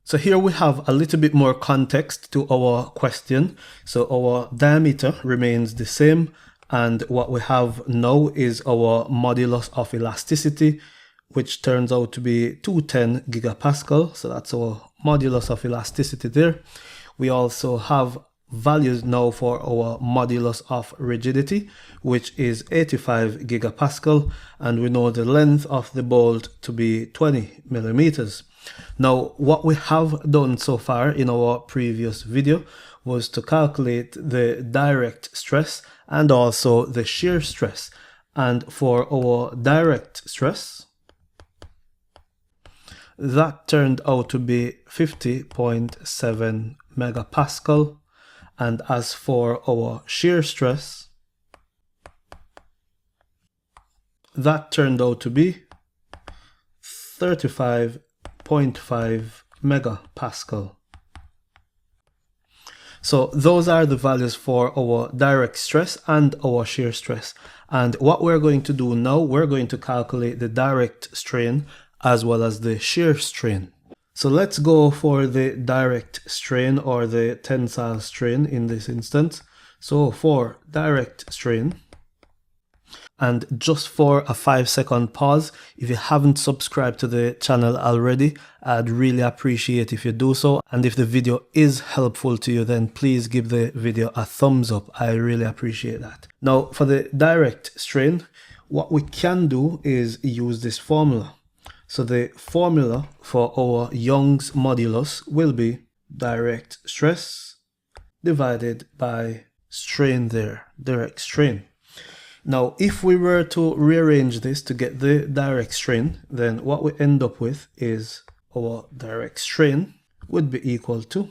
So here we have a little bit more context to our question. So our diameter remains the same, and what we have now is our modulus of elasticity, which turns out to be 210 gigapascal. So that's our modulus of elasticity there. We also have values now for our modulus of rigidity, which is 85 gigapascal, and we know the length of the bolt to be 20 millimeters. Now, what we have done so far in our previous video was to calculate the direct stress and also the shear stress. And for our direct stress, that turned out to be 50.7 megapascal. And as for our shear stress, that turned out to be 35.5 megapascal. So those are the values for our direct stress and our shear stress. And what we're going to do now, we're going to calculate the direct strain as well as the shear strain. So let's go for the direct strain or the tensile strain in this instance. So for direct strain, and just for a 5-second pause, if you haven't subscribed to the channel already, I'd really appreciate if you do so. And if the video is helpful to you, then please give the video a thumbs up. I really appreciate that. Now for the direct strain, what we can do is use this formula. So the formula for our Young's modulus will be direct stress divided by strain there, direct strain. Now, if we were to rearrange this to get the direct strain, then what we end up with is our direct strain would be equal to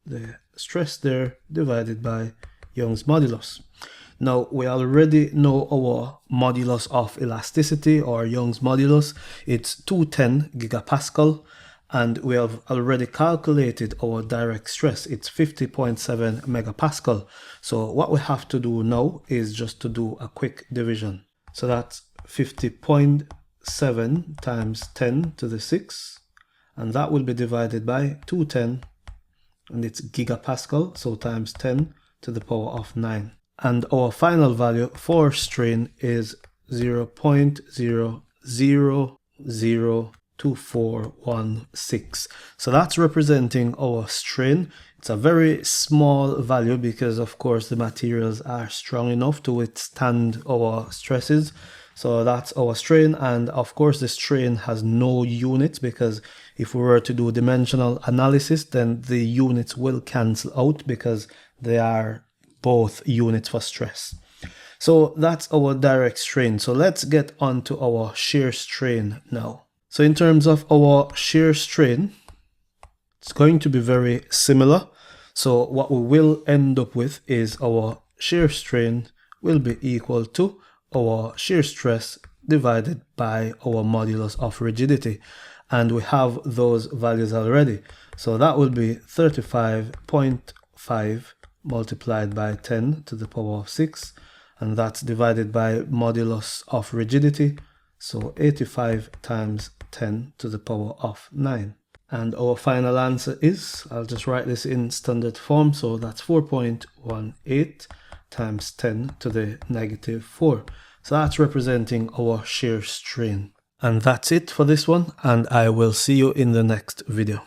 the stress there divided by Young's modulus. Now, we already know our modulus of elasticity or Young's modulus. It's 210 gigapascal, and we have already calculated our direct stress. It's 50.7 megapascal. So what we have to do now is just to do a quick division. So that's 50.7 times 10 to the 6, and that will be divided by 210, and it's gigapascal, so times 10 to the power of 9. And our final value for strain is 0.002416. So that's representing our strain. It's a very small value because of course the materials are strong enough to withstand our stresses. So that's our strain, and of course the strain has no units because if we were to do dimensional analysis, then the units will cancel out because they are both units for stress. So that's our direct strain. So let's get on to our shear strain now. So in terms of our shear strain, it's going to be very similar. So what we will end up with is our shear strain will be equal to our shear stress divided by our modulus of rigidity. And we have those values already. So that will be 35.5 multiplied by 10 to the power of 6, and that's divided by modulus of rigidity, so 85 times 10 to the power of 9. And our final answer is, I'll just write this in standard form, so that's 4.18 times 10 to the negative 4. So that's representing our shear strain. And that's it for this one, and I will see you in the next video.